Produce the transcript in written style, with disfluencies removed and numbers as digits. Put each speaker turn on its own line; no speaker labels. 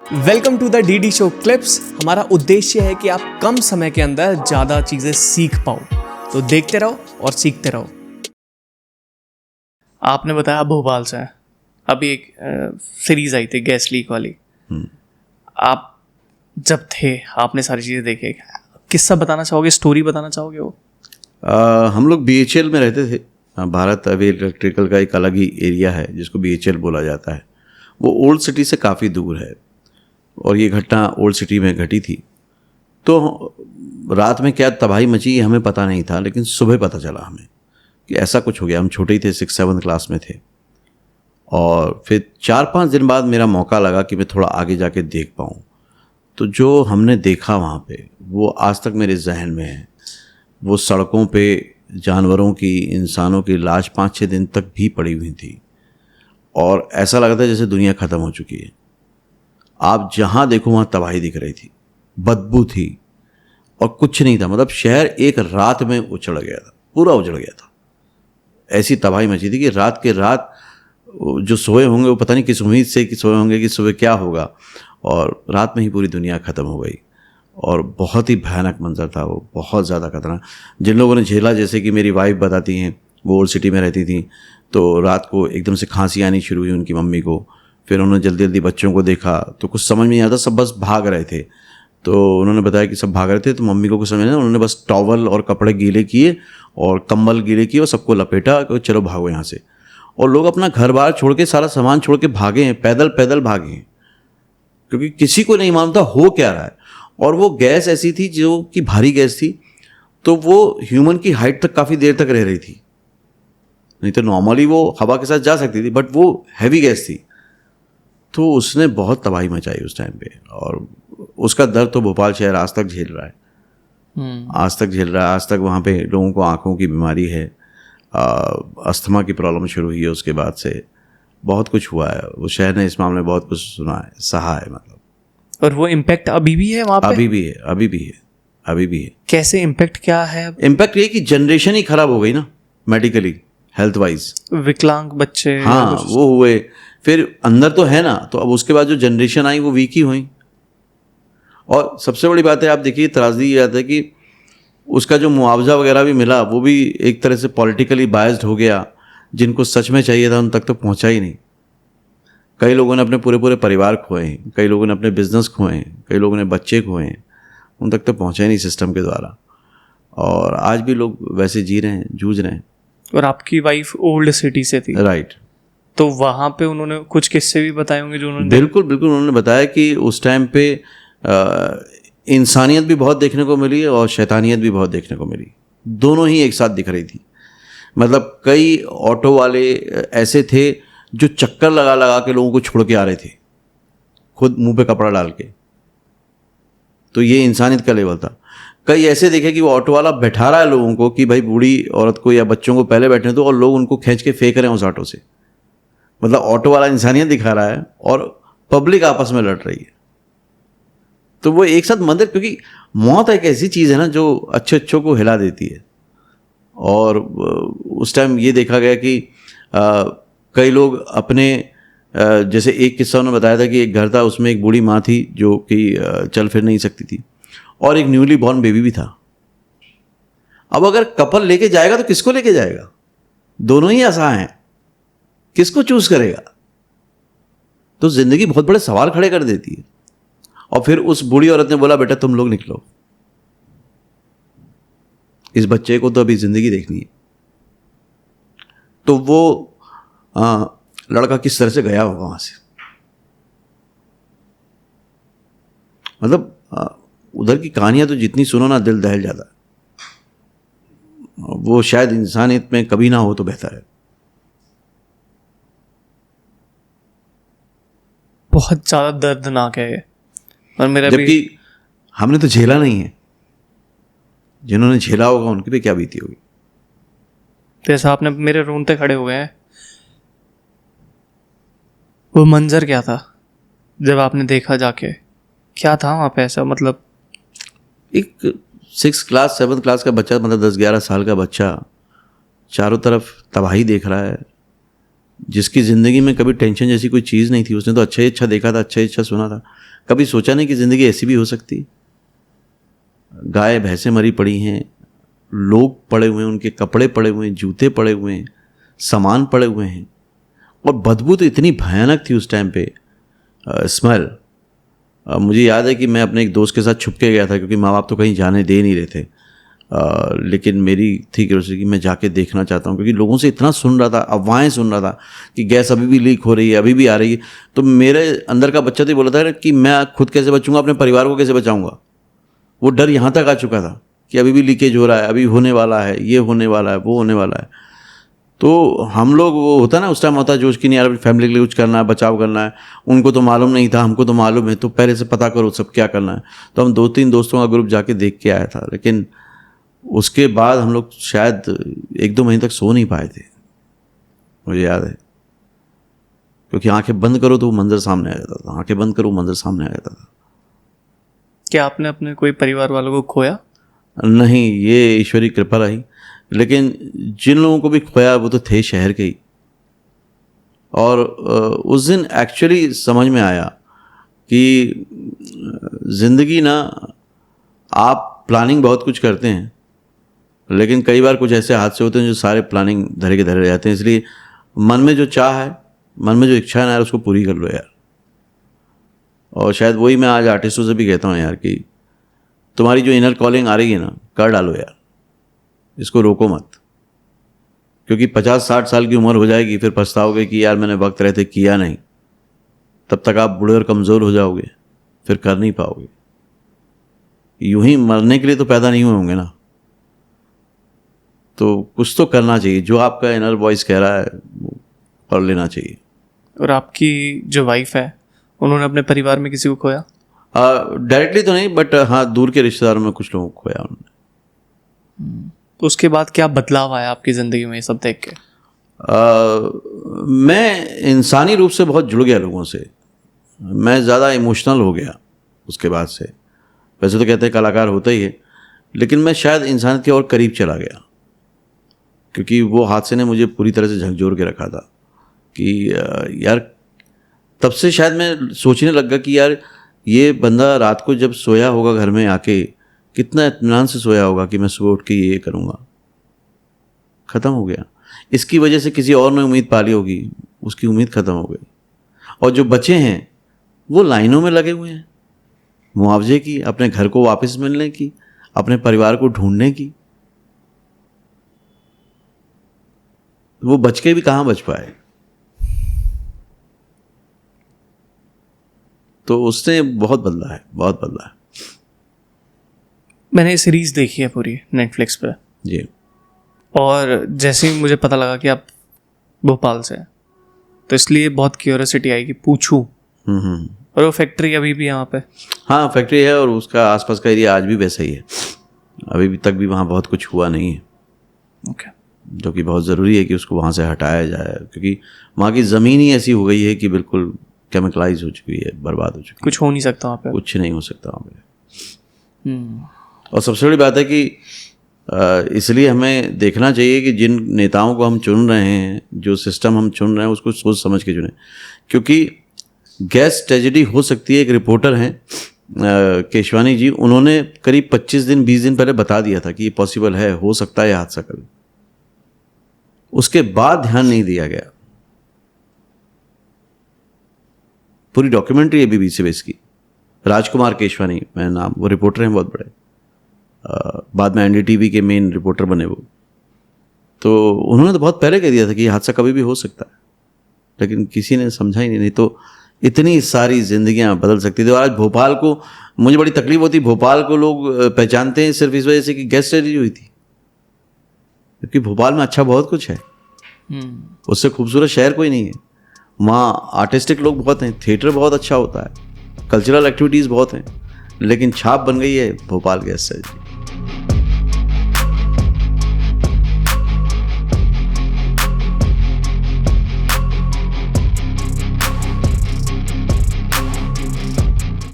Welcome to the DD show clips. हमारा उद्देश्य है कि आप कम समय के अंदर ज़्यादा चीज़ें सीख पाओ, तो देखते रहो और सीखते रहो। आपने बताया भोपाल से हैं। अभी एक सीरीज आई थी गैस लीक वाली। आप जब थे आपने सारी चीज़ें देखे, किस्सा बताना चाहोगे, स्टोरी बताना चाहोगे? वो
हम लोग BHL में रहते थे। भारत अभी इलेक्ट्रिकल का एक अलग ही एरिया है जिसको BHL बोला जाता है। वो ओल्ड सिटी से काफ़ी दूर है और ये घटना ओल्ड सिटी में घटी थी। तो रात में क्या तबाही मची ये हमें पता नहीं था, लेकिन सुबह पता चला हमें कि ऐसा कुछ हो गया। हम छोटे ही थे, 6-7 क्लास में थे। और फिर 4-5 दिन बाद मेरा मौका लगा कि मैं थोड़ा आगे जाके देख पाऊँ। तो जो हमने देखा वहाँ पे वो आज तक मेरे जहन में है। वो सड़कों पे जानवरों की, इंसानों की लाश 5-6 दिन तक भी पड़ी हुई थी और ऐसा लगा था जैसे दुनिया ख़त्म हो चुकी है। आप जहाँ देखो वहाँ तबाही दिख रही थी, बदबू थी और कुछ नहीं था। मतलब शहर एक रात में उजड़ गया था, पूरा उजड़ गया था। ऐसी तबाही मची थी कि रात के रात जो सोए होंगे वो पता नहीं किस उम्मीद से कि सोए होंगे कि सुबह क्या होगा, और रात में ही पूरी दुनिया ख़त्म हो गई। और बहुत ही भयानक मंजर था वो, बहुत ज़्यादा खतरनाक। जिन लोगों ने झेला, जैसे कि मेरी वाइफ बताती हैं, वो ओल्ड सिटी में रहती थी, तो रात को एकदम से खांसी आनी शुरू हुई उनकी मम्मी को। फिर उन्होंने जल्दी जल्दी बच्चों को देखा तो कुछ समझ में नहीं आता, सब बस भाग रहे थे। तो उन्होंने बताया कि सब भाग रहे थे, तो मम्मी को कुछ समझ नहीं, उन्होंने बस टॉवल और कपड़े गीले किए और कंबल गीले किए और सबको लपेटा कि चलो भागो यहाँ से। और लोग अपना घर बार छोड़ के, सारा सामान छोड़ के भागे हैं, पैदल पैदल भागे हैं, क्योंकि किसी को नहीं मालूम था हो क्या रहा है। और वो गैस ऐसी थी जो कि भारी गैस थी, तो वो ह्यूमन की हाइट तक काफ़ी देर तक रह रही थी। नहीं तो नॉर्मली वो हवा के साथ जा सकती थी, बट वो हैवी गैस थी। तो उसने बहुत तबाही मचाई उस टाइम पे, और उसका दर्द तो भोपाल शहर आज तक झेल रहा है। आज तक झेल रहा है। आज तक वहाँ पे लोगों को आँखों की बीमारी है, अस्थमा की प्रॉब्लम शुरू हुई है। उसके बाद से बहुत कुछ हुआ है। वो शहर ने इस मामले में बहुत कुछ सुना है, सहा है मतलब।
और वो इम्पैक्ट अभी भी है वहाँ पे?
अभी भी है, अभी भी है, अभी भी है।
कैसे इम्पैक्ट क्या है?
इम्पैक्ट ये कि जनरेशन ही खराब हो गई ना, मेडिकली, हेल्थ वाइज।
विकलांग बच्चे,
हाँ, वो हुए। फिर अंदर तो है ना, तो अब उसके बाद जो जनरेशन आई वो वीक ही हुई। और सबसे बड़ी बात है, आप देखिए, त्रासदी ये आता है कि उसका जो मुआवजा वगैरह भी मिला वो भी एक तरह से पॉलिटिकली बायस्ड हो गया। जिनको सच में चाहिए था उन तक तो पहुंचा ही नहीं। कई लोगों ने अपने पूरे पूरे परिवार खोए हैं, कई लोगों ने अपने बिजनेस खोए हैं, कई लोगों ने बच्चे खोए हैं, उन तक तो पहुंचा ही नहीं सिस्टम के द्वारा। और आज भी लोग वैसे जी रहे हैं, जूझ रहे हैं।
और आपकी वाइफ ओल्ड सिटी से थी,
राइट।
तो वहाँ पे उन्होंने कुछ किस्से भी बताए होंगे जो उन्होंने?
बिल्कुल बिल्कुल। उन्होंने बताया कि उस टाइम पे इंसानियत भी बहुत देखने को मिली और शैतानियत भी बहुत देखने को मिली। दोनों ही एक साथ दिख रही थी। मतलब कई ऑटो वाले ऐसे थे जो चक्कर लगा लगा के लोगों को छोड़ के आ रहे थे, खुद मुंह पे कपड़ा डाल के। तो ये इंसानियत का लेवल था। कई ऐसे देखे कि वो ऑटो वाला बैठा रहा है लोगों को कि भाई बूढ़ी औरत को या बच्चों को पहले बैठने दो, और लोग उनको खींच के फेंक रहे हैं उस ऑटो से। मतलब ऑटो वाला इंसानियत दिखा रहा है और पब्लिक आपस में लड़ रही है। तो वो एक साथ मंदिर, क्योंकि मौत एक ऐसी चीज़ है ना जो अच्छे अच्छों को हिला देती है। और उस टाइम ये देखा गया कि कई लोग अपने, जैसे एक किस्सा उन्होंने बताया था कि एक घर था, उसमें एक बूढ़ी माँ थी जो कि चल फिर नहीं सकती थी, और एक न्यूली बॉर्न बेबी भी था। अब अगर कपल लेके जाएगा तो किसको लेके जाएगा? दोनों ही असहाय हैं, किसको चूज करेगा? तो जिंदगी बहुत बड़े सवाल खड़े कर देती है। और फिर उस बूढ़ी औरत ने बोला, बेटा तुम लोग निकलो, इस बच्चे को तो अभी जिंदगी देखनी है। तो वो लड़का किस तरह से गया होगा वहां से। मतलब उधर की कहानियां तो जितनी सुनो ना, दिल दहल जाता है। वो शायद इंसानियत में कभी ना हो तो बेहतर है।
बहुत ज़्यादा दर्दनाक है ये। और मेरा
जबकि हमने तो झेला नहीं है, जिन्होंने झेला होगा उनकी भी क्या बीती होगी।
जैसा आपने मेरे रोंगटे खड़े हुए हैं। वो मंजर क्या था जब आपने देखा जाके? क्या था वहाँ पे ऐसा? मतलब
एक 6 क्लास 7 क्लास का बच्चा, मतलब 10-11 साल का बच्चा, चारों तरफ तबाही देख रहा है, जिसकी ज़िंदगी में कभी टेंशन जैसी कोई चीज़ नहीं थी। उसने तो अच्छा ही अच्छा देखा था, अच्छा ही अच्छा सुना था। कभी सोचा नहीं कि ज़िंदगी ऐसी भी हो सकती। गाय भैंसें मरी पड़ी हैं, लोग पड़े हुए हैं, उनके कपड़े पड़े हुए हैं, जूते पड़े हुए हैं, सामान पड़े हुए हैं, और बदबू तो इतनी भयानक थी उस टाइम पे, स्मेल। मुझे याद है कि मैं अपने एक दोस्त के साथ छुप के गया था, क्योंकि माँ बाप तो कहीं जाने दे नहीं रहे थे। लेकिन मेरी थी क्यूरियोसिटी कि मैं जाके देखना चाहता हूँ, क्योंकि लोगों से इतना सुन रहा था, अफवाहें सुन रहा था कि गैस अभी भी लीक हो रही है, अभी भी आ रही है। तो मेरे अंदर का बच्चा तो बोला था कि मैं खुद कैसे बचूंगा, अपने परिवार को कैसे बचाऊंगा। वो डर यहाँ तक आ चुका था कि अभी भी लीकेज हो रहा है, अभी होने वाला है, ये होने वाला है, वो होने वाला है। तो हम लोग, वो होता ना उस टाइम होता है जोश कि नहीं यार फैमिली के लिए कुछ करना है, बचाव करना है। उनको तो मालूम नहीं था, हमको तो मालूम है, तो पहले से पता करो सब क्या करना है। तो हम 2-3 दोस्तों का ग्रुप जाके देख के आया था, लेकिन उसके बाद हम लोग शायद 1-2 महीने तक सो नहीं पाए थे, मुझे याद है। क्योंकि आंखें बंद करो तो वो मंजर सामने आ जाता था, आंखें बंद करो मंजर सामने आ जाता था।
क्या आपने अपने कोई परिवार वालों को खोया?
नहीं, ये ईश्वरी कृपा रही। लेकिन जिन लोगों को भी खोया वो तो थे शहर के ही। और उस दिन एक्चुअली समझ में आया कि ज़िंदगी ना, आप प्लानिंग बहुत कुछ करते हैं, लेकिन कई बार कुछ ऐसे हादसे होते हैं जो सारे प्लानिंग धरे के धरे रह जाते हैं। इसलिए मन में जो चाह है, मन में जो इच्छा है ना यार, उसको पूरी कर लो यार। और शायद वही मैं आज आर्टिस्टों से भी कहता हूँ यार कि तुम्हारी जो इनर कॉलिंग आ रही है ना, कर डालो यार, इसको रोको मत। क्योंकि 50-60 साल की उम्र हो जाएगी, फिर पछताओगे कि यार मैंने वक्त रहते किया नहीं। तब तक आप बूढ़े और कमज़ोर हो जाओगे, फिर कर नहीं पाओगे। यूं ही मरने के लिए तो पैदा नहीं हुए होंगे ना, तो कुछ तो करना चाहिए। जो आपका इनर वॉइस कह रहा है वो कर लेना चाहिए।
और आपकी जो वाइफ है, उन्होंने अपने परिवार में किसी को खोया?
डायरेक्टली तो नहीं, बट हाँ दूर के रिश्तेदारों में कुछ लोगों को खोया उन्होंने।
तो उसके बाद क्या बदलाव आया आपकी ज़िंदगी में ये सब देख के?
मैं इंसानी रूप से बहुत जुड़ गया लोगों से, मैं ज़्यादा इमोशनल हो गया उसके बाद से। वैसे तो कहते हैं कलाकार होता ही है, लेकिन मैं शायद इंसानियत के और करीब चला गया, क्योंकि वो हादसे ने मुझे पूरी तरह से झकझोर के रखा था कि यार, तब से शायद मैं सोचने लग गया कि यार ये बंदा रात को जब सोया होगा घर में आके, कितना इत्मीनान से सोया होगा कि मैं सुबह उठ के ये करूँगा। ख़त्म हो गया। इसकी वजह से किसी और ने उम्मीद पाली होगी, उसकी उम्मीद ख़त्म हो गई। और जो बचे हैं वो लाइनों में लगे हुए हैं, मुआवजे की, अपने घर को वापस मिलने की, अपने परिवार को ढूंढने की। वो बच के भी कहाँ बच पाए। तो उसने बहुत बदला है, बहुत बदला है।
मैंने सीरीज़ देखी है पूरी नेटफ्लिक्स पे
जी।
और जैसे ही मुझे पता लगा कि आप भोपाल से हैं, तो इसलिए बहुत क्यूरियोसिटी आई कि पूछूं। और वो फैक्ट्री अभी भी यहाँ पे?
हाँ फैक्ट्री है, और उसका आसपास का एरिया आज भी वैसा ही है। अभी भी तक भी वहाँ बहुत कुछ हुआ नहीं है।
ओके।
जो कि बहुत ज़रूरी है कि उसको वहाँ से हटाया जाए, क्योंकि वहाँ की ज़मीन ही ऐसी हो गई है कि बिल्कुल केमिकलाइज हो चुकी है, बर्बाद हो चुकी है।
कुछ हो नहीं सकता वहाँ पे?
कुछ नहीं हो सकता वहाँ पे। और सबसे बड़ी बात है कि इसलिए हमें देखना चाहिए कि जिन नेताओं को हम चुन रहे हैं, जो सिस्टम हम चुन रहे हैं, उसको सोच समझ के चुनें। क्योंकि गैस ट्रेजेडी हो सकती है। एक रिपोर्टर हैं केशवानी जी, उन्होंने करीब 25 दिन 20 दिन पहले बता दिया था कि ये पॉसिबल है, हो सकता है हादसा कभी। उसके बाद ध्यान नहीं दिया गया। पूरी डॉक्यूमेंट्री है BBC बेस की, राजकुमार केशवानी मैं नाम, वो रिपोर्टर हैं बहुत बड़े, बाद में NDTV के मेन रिपोर्टर बने वो। तो उन्होंने तो बहुत पहले कह दिया था कि ये हादसा कभी भी हो सकता है, लेकिन किसी ने समझा ही नहीं तो इतनी सारी जिंदगियां बदल सकती थी। और आज भोपाल को, मुझे बड़ी तकलीफ होती, भोपाल को लोग पहचानते हैं सिर्फ इस वजह से कि गैस ट्रेजेडी हुई थी, क्योंकि भोपाल में अच्छा बहुत कुछ है। उससे खूबसूरत शहर कोई नहीं है। वहाँ आर्टिस्टिक लोग बहुत हैं, थिएटर बहुत अच्छा होता है, कल्चरल एक्टिविटीज़ बहुत हैं, लेकिन छाप बन गई है भोपाल गैस ट्रेजेडी।